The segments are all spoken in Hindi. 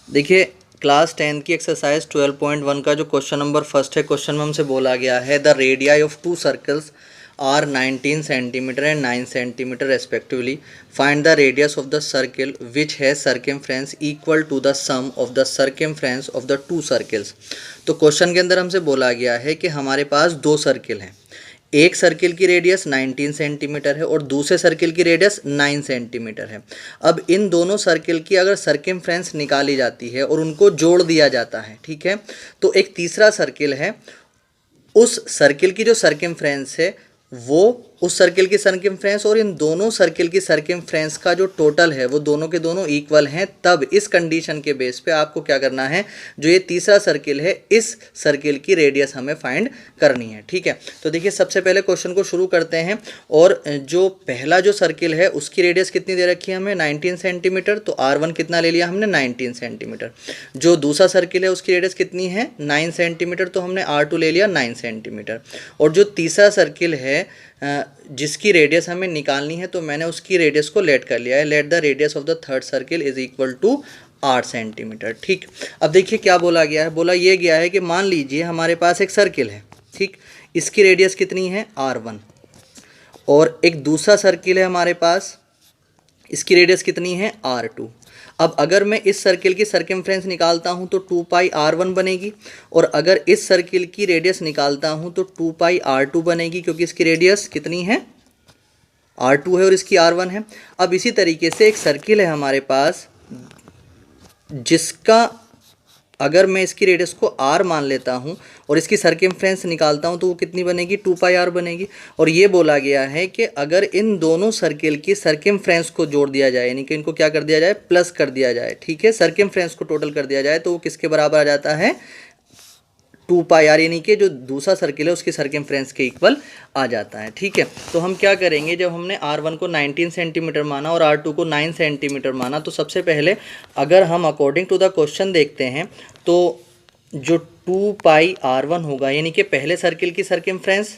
देखिए क्लास 10 की एक्सरसाइज 12.1 का जो क्वेश्चन नंबर फर्स्ट है, क्वेश्चन में हमसे बोला गया है the radii of two circles are 19 centimetre and 9 centimetre respectively, find the radius of the circle which है circumference equal to the sum of the circumference of the two circles. तो क्वेश्चन के अंदर हमसे बोला गया है कि हमारे पास दो सर्किल हैं, एक सर्किल की रेडियस 19 सेंटीमीटर है और दूसरे सर्किल की रेडियस 9 सेंटीमीटर है। अब इन दोनों सर्किल की अगर सर्कमफ्रेंस निकाली जाती है और उनको जोड़ दिया जाता है, ठीक है, तो एक तीसरा सर्किल है, उस सर्किल की जो सर्कमफ्रेंस है वो उस सर्किल की सर्कमफ्रेंस और इन दोनों सर्किल की सर्कमफ्रेंस का जो टोटल है वो दोनों के दोनों इक्वल हैं। तब इस कंडीशन के बेस पे आपको क्या करना है, जो ये तीसरा सर्किल है इस सर्किल की रेडियस हमें फाइंड करनी है। ठीक है, तो देखिए सबसे पहले क्वेश्चन को शुरू करते हैं। और जो पहला जो सर्किल है उसकी रेडियस कितनी दे रखी है हमें, 19 सेंटीमीटर, तो R1 कितना ले लिया हमने, 19 सेंटीमीटर। जो दूसरा सर्किल है उसकी रेडियस कितनी है, 9 सेंटीमीटर, तो हमने R2 ले लिया 9 सेंटीमीटर। और जो तीसरा सर्किल है जिसकी रेडियस हमें निकालनी है तो मैंने उसकी रेडियस को लेट कर लिया है, let the radius of the third circle is equal to 8 centimetre. ठीक, अब देखिए क्या बोला गया है, बोला ये गया है कि मान लीजिए हमारे पास एक सर्किल है, ठीक, इसकी रेडियस कितनी है R1, और एक दूसरा सर्किल है हमारे पास, इसकी रेडियस कितनी है R2। अब अगर मैं इस सर्किल की सर्कमफ्रेंस निकालता हूं तो 2 पाई R1 बनेगी, और अगर इस सर्किल की रेडियस निकालता हूं तो 2 पाई R2 बनेगी, क्योंकि इसकी रेडियस कितनी है, R2 है और इसकी R1 है। अब इसी तरीके से एक सर्किल है हमारे पास जिसका अगर मैं इसकी रेडियस को R मान लेता हूं और इसकी सर्कमफ्रेंस निकालता हूं तो वो कितनी बनेगी, 2 पाई R बनेगी। और ये बोला गया है कि अगर इन दोनों सर्किल की सर्कमफ्रेंस को जोड़ दिया जाए, यानी कि इनको क्या कर दिया जाए, प्लस कर दिया जाए, ठीक है, सर्कमफ्रेंस को टोटल कर दिया जाए, तो वो किसके बराबर आ जाता है, 2 पाई R, यानी कि जो दूसरा सर्किल है उसकी सर्कमफ्रेंस के इक्वल आ जाता है। ठीक है, तो हम क्या करेंगे, जब हमने R1 को 19 सेंटीमीटर माना और R2 को 9 सेंटीमीटर माना, तो सबसे पहले अगर हम अकॉर्डिंग टू द क्वेश्चन देखते हैं तो जो 2 पाई R1 होगा, यानी कि पहले सर्किल की सर्कमफ्रेंस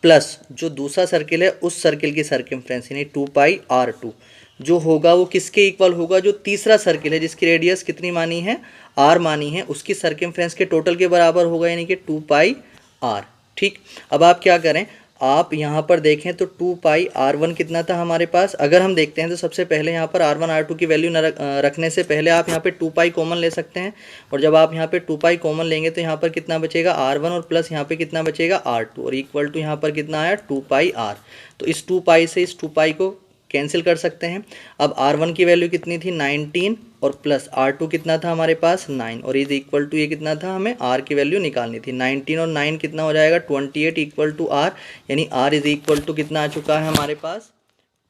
प्लस जो दूसरा सर्किल है उस सर्किल की सर्कमफ्रेंस, यानी 2 पाई R2 जो होगा वो किसके इक्वल होगा, जो तीसरा सर्किल है जिसकी रेडियस कितनी मानी है, R मानी है, उसकी सर्कमफ्रेंस के टोटल के बराबर होगा, यानी कि 2 पाई R। ठीक, अब आप क्या करें, आप यहाँ पर देखें तो 2 पाई R1 कितना था हमारे पास, अगर हम देखते हैं तो सबसे पहले यहाँ पर R1 R2 की वैल्यू न रखने से पहले आप यहाँ पे 2 पाई कॉमन ले सकते हैं। और जब आप यहाँ पे 2 पाई कॉमन लेंगे तो यहाँ पर कितना बचेगा, R1, और प्लस यहाँ पे कितना बचेगा, R2, और इक्वल टू यहाँ पर कितना आया, 2 पाई R। तो इस 2 पाई से इस 2 पाई को कैंसिल कर सकते हैं। अब R1 की वैल्यू कितनी थी, 19, और प्लस R2 कितना था हमारे पास, 9, और इज इक्वल टू ये कितना था, हमें R की वैल्यू निकालनी थी, 19 और 9 कितना हो जाएगा, 28 इक्वल टू R, यानी R इज इक्वल टू कितना आ चुका है हमारे पास,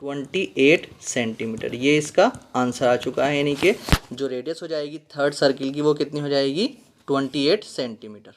28 सेंटीमीटर। ये इसका आंसर आ चुका है, यानी कि जो रेडियस हो जाएगी थर्ड सर्किल की वो कितनी हो जाएगी, 28 सेंटीमीटर।